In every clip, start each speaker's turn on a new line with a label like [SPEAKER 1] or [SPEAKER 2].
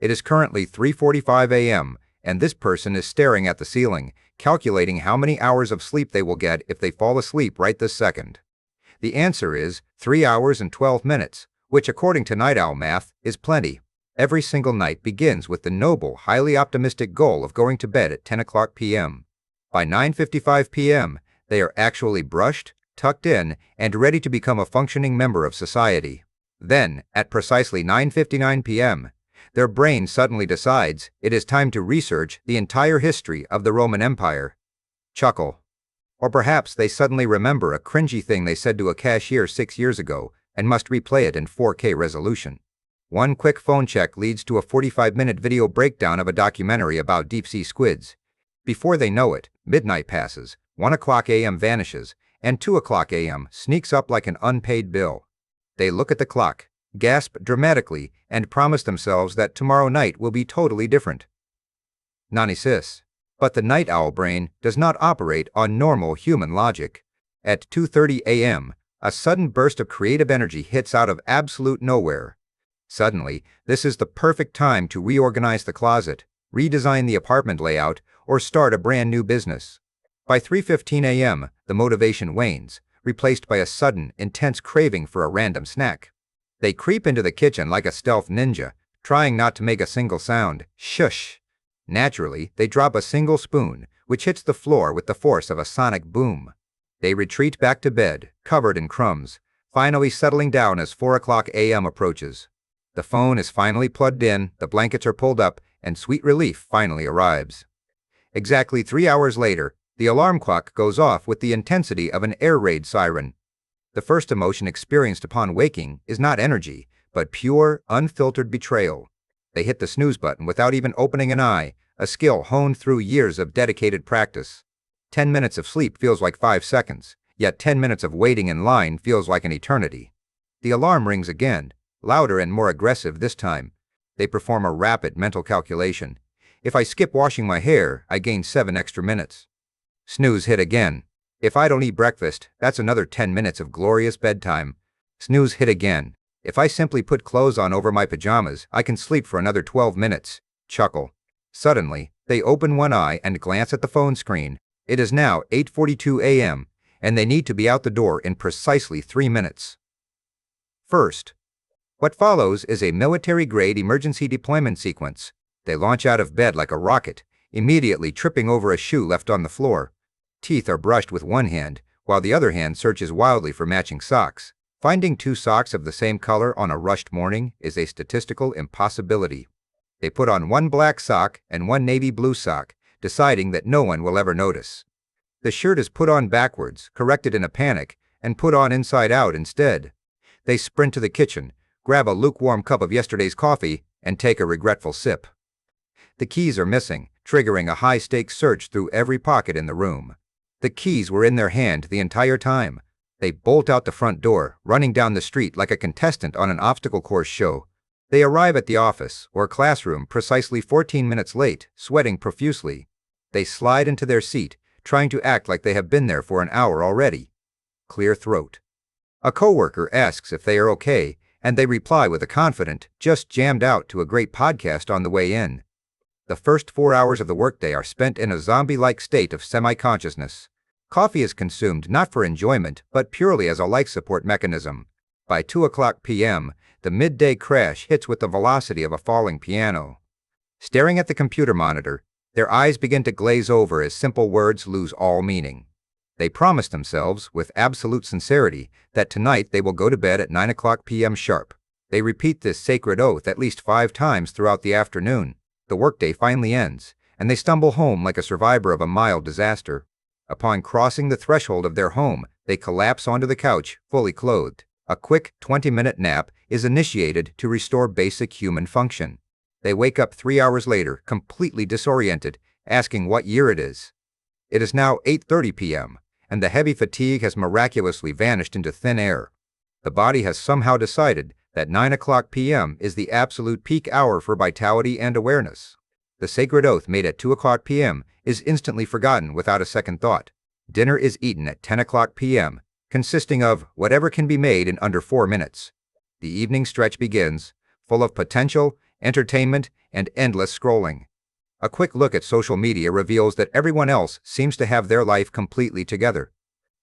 [SPEAKER 1] It is currently 3:45 a.m., and this person is staring at the ceiling, calculating how many hours of sleep they will get if they fall asleep right this second. The answer is 3 hours and 12 minutes, which according to night owl math is plenty. Every single night begins with the noble, highly optimistic goal of going to bed at 10 o'clock p.m. By 9:55 p.m., they are actually brushed, tucked in, and ready to become a functioning member of society. Then, at precisely 9:59 p.m., their brain suddenly decides it is time to research the entire history of the Roman Empire. Chuckle. Or perhaps they suddenly remember a cringy thing they said to a cashier 6 years ago and must replay it in 4K resolution. One quick phone check leads to a 45-minute video breakdown of a documentary about deep-sea squids. Before they know it, midnight passes, 1 o'clock a.m. vanishes, and 2 o'clock a.m. sneaks up like an unpaid bill. They look at the clock, gasp dramatically, and promise themselves that tomorrow night will be totally different. Nani sis. But the night owl brain does not operate on normal human logic. At 2:30 a.m., a sudden burst of creative energy hits out of absolute nowhere. Suddenly, this is the perfect time to reorganize the closet, redesign the apartment layout, or start a brand new business. By 3:15 a.m., the motivation wanes, replaced by a sudden, intense craving for a random snack. They creep into the kitchen like a stealth ninja, trying not to make a single sound. Shush! Naturally, they drop a single spoon, which hits the floor with the force of a sonic boom. They retreat back to bed, covered in crumbs, finally settling down as 4 o'clock a.m. approaches. The phone is finally plugged in, the blankets are pulled up, and sweet relief finally arrives. Exactly 3 hours later, the alarm clock goes off with the intensity of an air raid siren. The first emotion experienced upon waking is not energy, but pure, unfiltered betrayal. They hit the snooze button without even opening an eye, a skill honed through years of dedicated practice. 10 minutes of sleep feels like 5 seconds, yet 10 minutes of waiting in line feels like an eternity. The alarm rings again, louder and more aggressive this time. They perform a rapid mental calculation. If I skip washing my hair, I gain 7 extra minutes. Snooze hit again. If I don't eat breakfast, that's another 10 minutes of glorious bedtime. Snooze hit again. If I simply put clothes on over my pajamas, I can sleep for another 12 minutes. Chuckle. Suddenly, they open one eye and glance at the phone screen. It is now 8:42 a.m., and they need to be out the door in precisely 3 minutes. First, what follows is a military-grade emergency deployment sequence. They launch out of bed like a rocket, immediately tripping over a shoe left on the floor. Teeth are brushed with one hand, while the other hand searches wildly for matching socks. Finding 2 socks of the same color on a rushed morning is a statistical impossibility. They put on 1 black sock and 1 navy blue sock, deciding that no one will ever notice. The shirt is put on backwards, corrected in a panic, and put on inside out instead. They sprint to the kitchen, grab a lukewarm cup of yesterday's coffee, and take a regretful sip. The keys are missing, triggering a high-stakes search through every pocket in the room. The keys were in their hand the entire time. They bolt out the front door, running down the street like a contestant on an obstacle course show. They arrive at the office or classroom precisely 14 minutes late, sweating profusely. They slide into their seat, trying to act like they have been there for an hour already. Clear throat. A coworker asks if they are okay, and they reply with a confident, "Just jammed out to a great podcast on the way in." The first 4 hours of the workday are spent in a zombie-like state of semi-consciousness. Coffee is consumed not for enjoyment, but purely as a life support mechanism. By 2 o'clock p.m., the midday crash hits with the velocity of a falling piano. Staring at the computer monitor, their eyes begin to glaze over as simple words lose all meaning. They promise themselves, with absolute sincerity, that tonight they will go to bed at 9 o'clock p.m. sharp. They repeat this sacred oath at least 5 times throughout the afternoon. The workday finally ends, and they stumble home like a survivor of a mild disaster. Upon crossing the threshold of their home, they collapse onto the couch, fully clothed. A quick 20-minute nap is initiated to restore basic human function. They wake up 3 hours later, completely disoriented, asking what year it is. It is now 8:30 p.m., and the heavy fatigue has miraculously vanished into thin air. The body has somehow decided that 9 o'clock p.m. is the absolute peak hour for vitality and awareness. The sacred oath made at 2 o'clock p.m. is instantly forgotten without a second thought. Dinner is eaten at 10 o'clock p.m., consisting of whatever can be made in under 4 minutes. The evening stretch begins, full of potential entertainment, and endless scrolling. A quick look at social media reveals that everyone else seems to have their life completely together.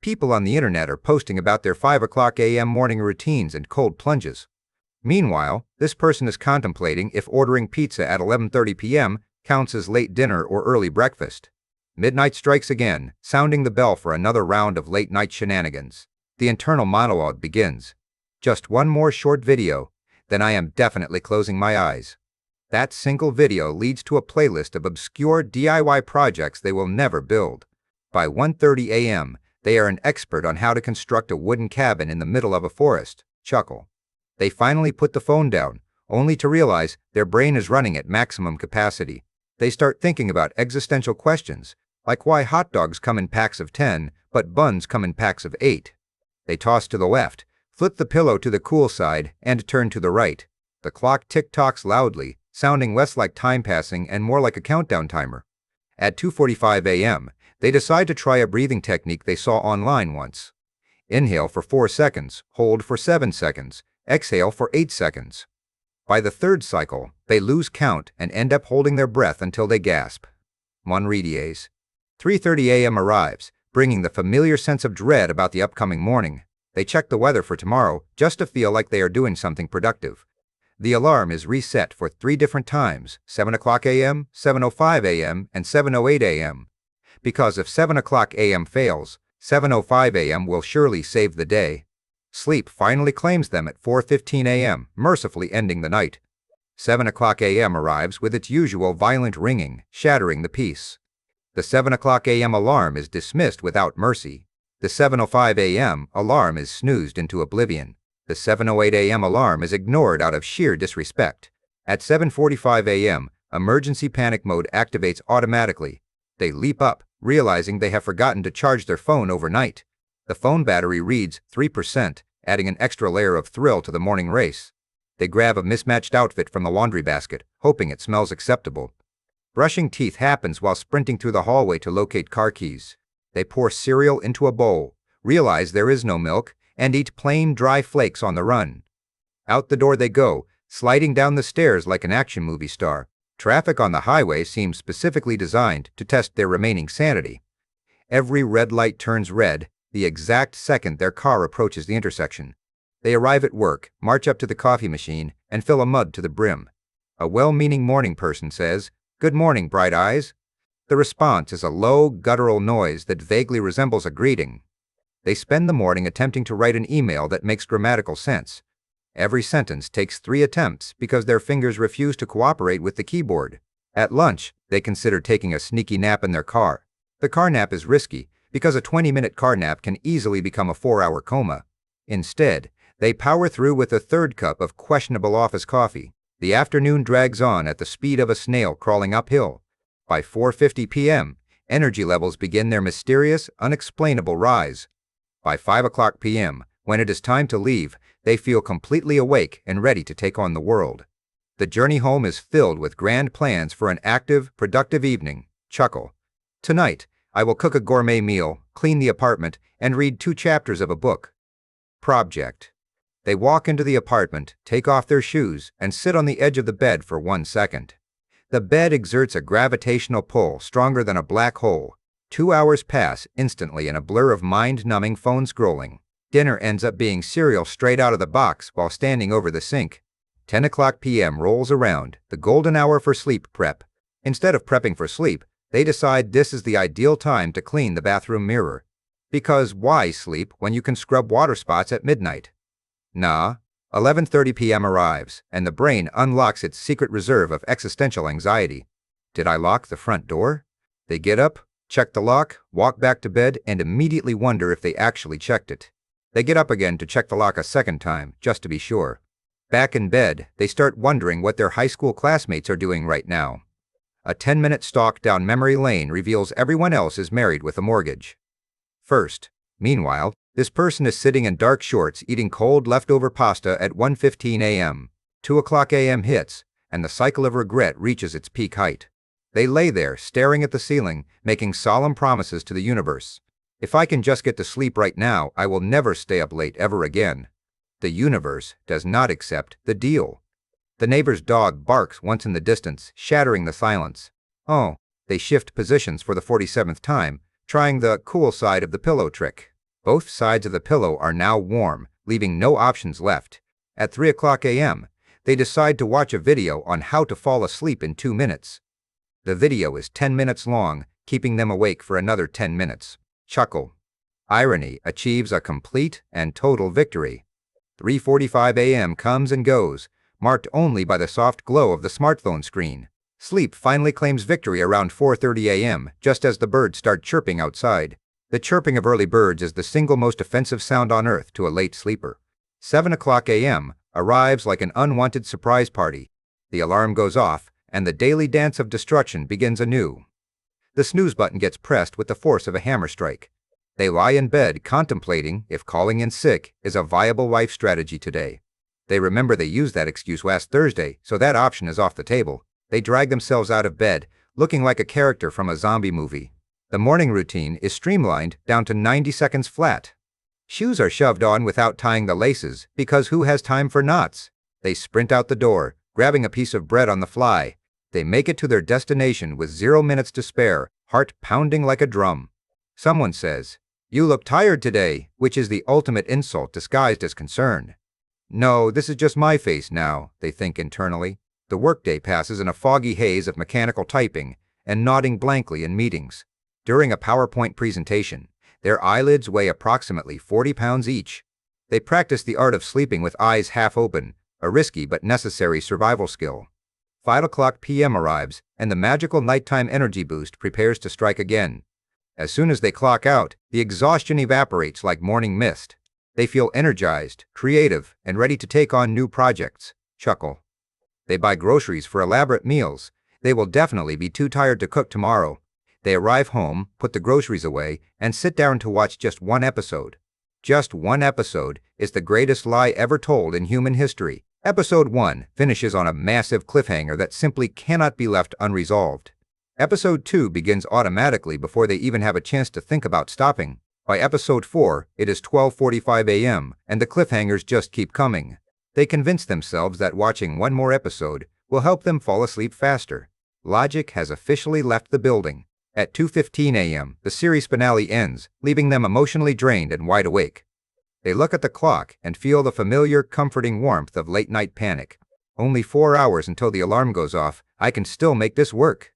[SPEAKER 1] People on the internet are posting about their 5 o'clock a.m. morning routines and cold plunges. Meanwhile, this person is contemplating if ordering pizza at 11:30 p.m. counts as late dinner or early breakfast. Midnight strikes again, sounding the bell for another round of late-night shenanigans. The internal monologue begins. Just one more short video, then I am definitely closing my eyes. That single video leads to a playlist of obscure DIY projects they will never build. By 1:30 a.m., they are an expert on how to construct a wooden cabin in the middle of a forest. Chuckle. They finally put the phone down, only to realize their brain is running at maximum capacity. They start thinking about existential questions, like why hot dogs come in packs of 10, but buns come in packs of 8. They toss to the left, flip the pillow to the cool side, and turn to the right. The clock tick-tocks loudly, sounding less like time passing and more like a countdown timer. At 2:45 a.m., they decide to try a breathing technique they saw online once. Inhale for 4 seconds, hold for 7 seconds, exhale for 8 seconds. By the third cycle, they lose count and end up holding their breath until they gasp. Monredies. 3:30 a.m. arrives, bringing the familiar sense of dread about the upcoming morning. They check the weather for tomorrow just to feel like they are doing something productive. The alarm is reset for 3 different times, 7 o'clock a.m., 7:05 a.m., and 7:08 a.m. Because if 7 o'clock a.m. fails, 7:05 a.m. will surely save the day. Sleep finally claims them at 4:15 a.m., mercifully ending the night. 7 o'clock a.m. arrives with its usual violent ringing, shattering the peace. The 7 o'clock a.m. alarm is dismissed without mercy. The 7:05 a.m. alarm is snoozed into oblivion. The 7:08 a.m. alarm is ignored out of sheer disrespect. At 7:45 a.m., emergency panic mode activates automatically. They leap up, realizing they have forgotten to charge their phone overnight. The phone battery reads 3%, adding an extra layer of thrill to the morning race. They grab a mismatched outfit from the laundry basket, hoping it smells acceptable. Brushing teeth happens while sprinting through the hallway to locate car keys. They pour cereal into a bowl, realize there is no milk, and eat plain, dry flakes on the run. Out the door they go, sliding down the stairs like an action movie star. Traffic on the highway seems specifically designed to test their remaining sanity. Every red light turns red the exact second their car approaches the intersection. They arrive at work, march up to the coffee machine, and fill a mug to the brim. A well-meaning morning person says, "Good morning, bright eyes." The response is a low, guttural noise that vaguely resembles a greeting. They spend the morning attempting to write an email that makes grammatical sense. Every sentence takes 3 attempts because their fingers refuse to cooperate with the keyboard. At lunch, they consider taking a sneaky nap in their car. The car nap is risky because a 20-minute car nap can easily become a 4-hour coma. Instead, they power through with a third cup of questionable office coffee. The afternoon drags on at the speed of a snail crawling uphill. By 4:50 p.m., energy levels begin their mysterious, unexplainable rise. By 5 o'clock p.m., when it is time to leave, they feel completely awake and ready to take on the world. The journey home is filled with grand plans for an active, productive evening. Chuckle. Tonight, I will cook a gourmet meal, clean the apartment, and read 2 chapters of a book. Project. They walk into the apartment, take off their shoes, and sit on the edge of the bed for 1 second. The bed exerts a gravitational pull stronger than a black hole. 2 hours pass instantly in a blur of mind-numbing phone scrolling. Dinner ends up being cereal straight out of the box while standing over the sink. 10 o'clock p.m. rolls around, the golden hour for sleep prep. Instead of prepping for sleep, they decide this is the ideal time to clean the bathroom mirror. Because why sleep when you can scrub water spots at midnight? Nah. 11:30 p.m. arrives, and the brain unlocks its secret reserve of existential anxiety. Did I lock the front door? They get up, check the lock, walk back to bed, and immediately wonder if they actually checked it. They get up again to check the lock a second time, just to be sure. Back in bed, they start wondering what their high school classmates are doing right now. A 10-minute stalk down memory lane reveals everyone else is married with a mortgage. First, meanwhile, this person is sitting in dark shorts eating cold leftover pasta at 1:15 a.m. 2 o'clock a.m. hits, and the cycle of regret reaches its peak height. They lay there, staring at the ceiling, making solemn promises to the universe. If I can just get to sleep right now, I will never stay up late ever again. The universe does not accept the deal. The neighbor's dog barks once in the distance, shattering the silence. Oh, they shift positions for the 47th time, trying the cool side of the pillow trick. Both sides of the pillow are now warm, leaving no options left. At 3 o'clock a.m., they decide to watch a video on how to fall asleep in 2 minutes. The video is 10 minutes long, keeping them awake for another 10 minutes. Chuckle. Irony achieves a complete and total victory. 3:45 a.m. comes and goes, marked only by the soft glow of the smartphone screen. Sleep finally claims victory around 4:30 a.m., just as the birds start chirping outside. The chirping of early birds is the single most offensive sound on earth to a late sleeper. 7 o'clock a.m. arrives like an unwanted surprise party. The alarm goes off, and the daily dance of destruction begins anew. The snooze button gets pressed with the force of a hammer strike. They lie in bed contemplating if calling in sick is a viable life strategy today. They remember they used that excuse last Thursday, so that option is off the table. They drag themselves out of bed, looking like a character from a zombie movie. The morning routine is streamlined down to 90 seconds flat. Shoes are shoved on without tying the laces, because who has time for knots? They sprint out the door, grabbing a piece of bread on the fly. They make it to their destination with 0 minutes to spare, heart pounding like a drum. Someone says, "You look tired today," which is the ultimate insult disguised as concern. No, this is just my face now, they think internally. The workday passes in a foggy haze of mechanical typing and nodding blankly in meetings. During a PowerPoint presentation, their eyelids weigh approximately 40 pounds each. They practice the art of sleeping with eyes half open, a risky but necessary survival skill. 5 o'clock p.m. arrives, and the magical nighttime energy boost prepares to strike again. As soon as they clock out, the exhaustion evaporates like morning mist. They feel energized, creative, and ready to take on new projects. Chuckle. They buy groceries for elaborate meals. They will definitely be too tired to cook tomorrow. They arrive home, put the groceries away, and sit down to watch just one episode. Just one episode is the greatest lie ever told in human history. Episode 1 finishes on a massive cliffhanger that simply cannot be left unresolved. Episode 2 begins automatically before they even have a chance to think about stopping. By episode 4, it is 12:45 a.m., and the cliffhangers just keep coming. They convince themselves that watching one more episode will help them fall asleep faster. Logic has officially left the building. At 2:15 a.m., the series finale ends, leaving them emotionally drained and wide awake. They look at the clock and feel the familiar, comforting warmth of late-night panic. Only 4 hours until the alarm goes off. I can still make this work.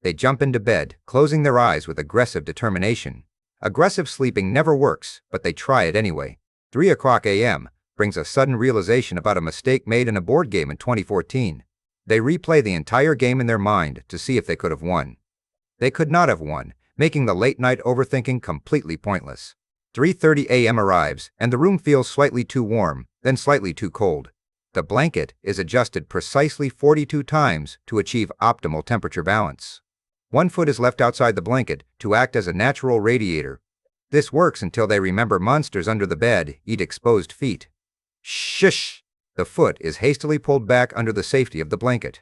[SPEAKER 1] They jump into bed, closing their eyes with aggressive determination. Aggressive sleeping never works, but they try it anyway. 3 o'clock a.m. brings a sudden realization about a mistake made in a board game in 2014. They replay the entire game in their mind to see if they could have won. They could not have won, making the late-night overthinking completely pointless. 3:30 a.m. arrives, and the room feels slightly too warm, then slightly too cold. The blanket is adjusted precisely 42 times to achieve optimal temperature balance. One foot is left outside the blanket to act as a natural radiator. This works until they remember monsters under the bed eat exposed feet. Shush! The foot is hastily pulled back under the safety of the blanket.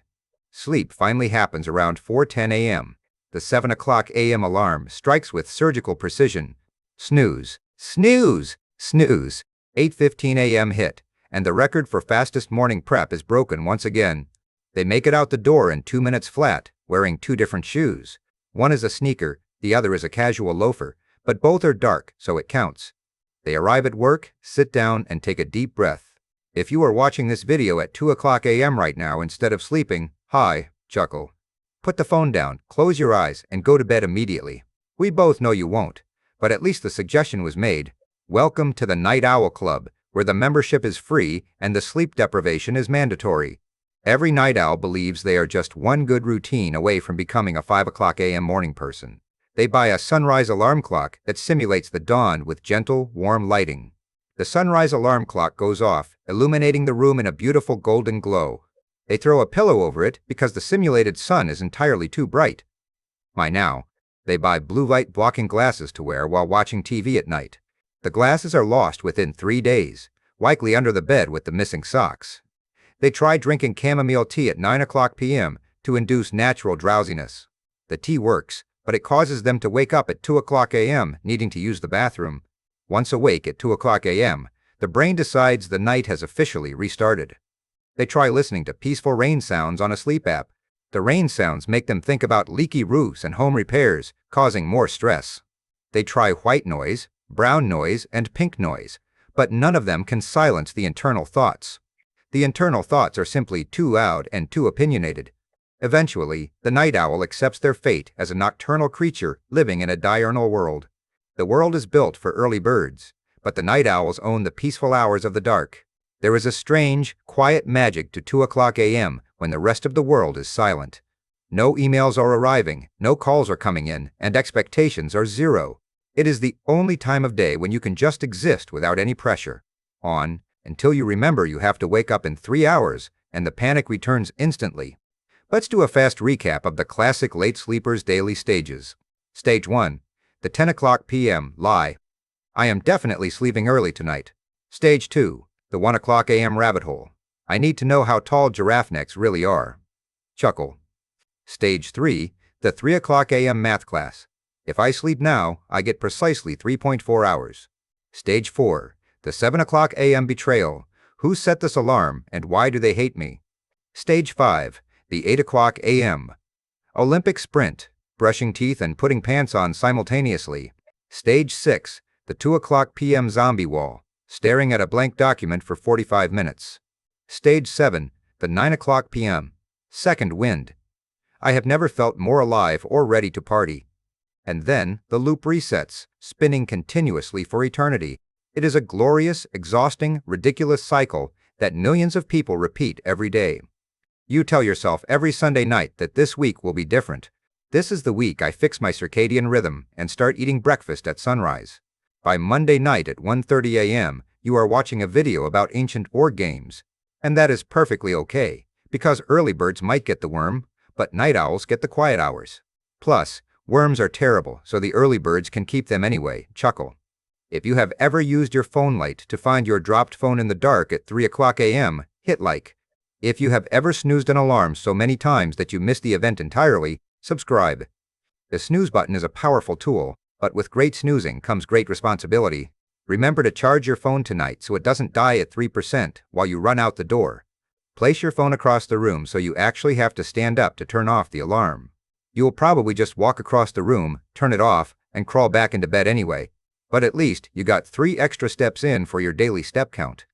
[SPEAKER 1] Sleep finally happens around 4:10 a.m. The 7 o'clock a.m. alarm strikes with surgical precision. Snooze, snooze, snooze. 8:15 a.m. hit, and the record for fastest morning prep is broken once again. They make it out the door in 2 minutes flat, wearing 2 different shoes. One is a sneaker, the other is a casual loafer, but both are dark, so it counts. They arrive at work, sit down, and take a deep breath. If you are watching this video at 2 o'clock a.m. right now instead of sleeping, hi, chuckle. Put the phone down, close your eyes, and go to bed immediately. We both know you won't, but at least the suggestion was made. Welcome to the Night Owl Club, where the membership is free and the sleep deprivation is mandatory. Every night owl believes they are just one good routine away from becoming a 5 o'clock a.m. morning person. They buy a sunrise alarm clock that simulates the dawn with gentle, warm lighting. The sunrise alarm clock goes off, illuminating the room in a beautiful golden glow. They throw a pillow over it because the simulated sun is entirely too bright. By now, they buy blue light blocking glasses to wear while watching TV at night. The glasses are lost within 3 days, likely under the bed with the missing socks. They try drinking chamomile tea at 9 o'clock p.m. to induce natural drowsiness. The tea works, but it causes them to wake up at 2 o'clock a.m. needing to use the bathroom. Once awake at 2 o'clock a.m., the brain decides the night has officially restarted. They try listening to peaceful rain sounds on a sleep app. The rain sounds make them think about leaky roofs and home repairs, causing more stress. They try white noise, brown noise, and pink noise, but none of them can silence the internal thoughts. The internal thoughts are simply too loud and too opinionated. Eventually, the night owl accepts their fate as a nocturnal creature living in a diurnal world. The world is built for early birds, but the night owls own the peaceful hours of the dark. There is a strange, quiet magic to 2 o'clock a.m. when the rest of the world is silent. No emails are arriving, no calls are coming in, and expectations are zero. It is the only time of day when you can just exist without any pressure. Until you remember you have to wake up in 3 hours, and the panic returns instantly. Let's do a fast recap of the classic late sleepers' daily stages. Stage 1. The 10 o'clock p.m. lie. I am definitely sleeping early tonight. Stage 2. The 1 o'clock a.m. rabbit hole. I need to know how tall giraffe necks really are. Chuckle. Stage 3. The 3 o'clock a.m. math class. If I sleep now, I get precisely 3.4 hours. Stage 4. The 7 o'clock a.m. betrayal. Who set this alarm and why do they hate me? Stage 5. The 8 o'clock a.m. Olympic sprint. Brushing teeth and putting pants on simultaneously. Stage 6. The 2 o'clock p.m. zombie wall. Staring at a blank document for 45 minutes. Stage 7. The 9 o'clock p.m. Second wind. I have never felt more alive or ready to party. And then the loop resets, spinning continuously for eternity. It is a glorious, exhausting, ridiculous cycle that millions of people repeat every day. You tell yourself every Sunday night that this week will be different. This is the week I fix my circadian rhythm and start eating breakfast at sunrise. By Monday night at 1:30 a.m., you are watching a video about ancient war games. And that is perfectly okay, because early birds might get the worm, but night owls get the quiet hours. Plus, worms are terrible, so the early birds can keep them anyway. Chuckle. If you have ever used your phone light to find your dropped phone in the dark at 3 o'clock a.m., hit like. If you have ever snoozed an alarm so many times that you missed the event entirely, subscribe. The snooze button is a powerful tool, but with great snoozing comes great responsibility. Remember to charge your phone tonight so it doesn't die at 3% while you run out the door. Place your phone across the room so you actually have to stand up to turn off the alarm. You will probably just walk across the room, turn it off, and crawl back into bed anyway. But at least you got 3 extra steps in for your daily step count.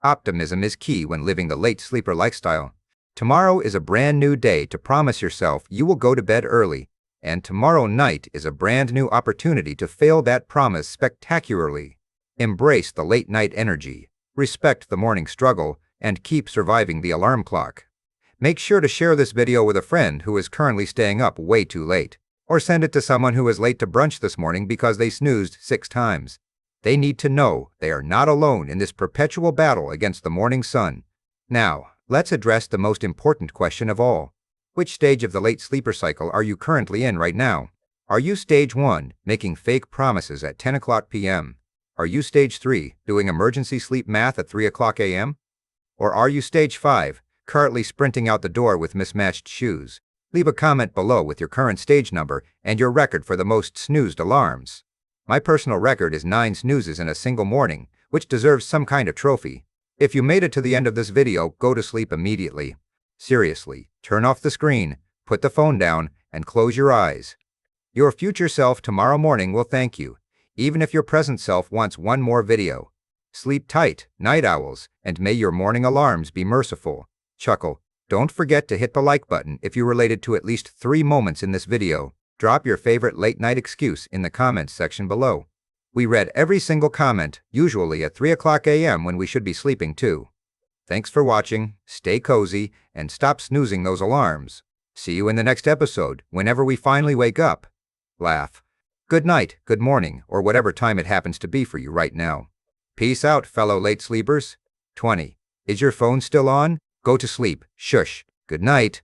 [SPEAKER 1] Optimism is key when living the late sleeper lifestyle. Tomorrow is a brand new day to promise yourself you will go to bed early. And tomorrow night is a brand new opportunity to fail that promise spectacularly. Embrace the late night energy, respect the morning struggle, and keep surviving the alarm clock. Make sure to share this video with a friend who is currently staying up way too late, or send it to someone who is late to brunch this morning because they snoozed 6 times. They need to know they are not alone in this perpetual battle against the morning sun. Now, let's address the most important question of all. Which stage of the late sleeper cycle are you currently in right now? Are you stage 1, making fake promises at 10 o'clock p.m.? Are you stage 3, doing emergency sleep math at 3 o'clock a.m.? Or are you stage 5, currently sprinting out the door with mismatched shoes? Leave a comment below with your current stage number and your record for the most snoozed alarms. My personal record is 9 snoozes in a single morning, which deserves some kind of trophy. If you made it to the end of this video, go to sleep immediately. Seriously, turn off the screen, put the phone down, and close your eyes. Your future self tomorrow morning will thank you, even if your present self wants one more video. Sleep tight, night owls, and may your morning alarms be merciful. Chuckle. Don't forget to hit the like button if you related to at least 3 moments in this video. Drop your favorite late night excuse in the comments section below. We read every single comment, usually at 3 o'clock a.m. when we should be sleeping too. Thanks for watching, stay cozy, and stop snoozing those alarms. See you in the next episode, whenever we finally wake up. Laugh. Good night, good morning, or whatever time it happens to be for you right now. Peace out, fellow late sleepers. 20. Is your phone still on? Go to sleep. Shush. Good night.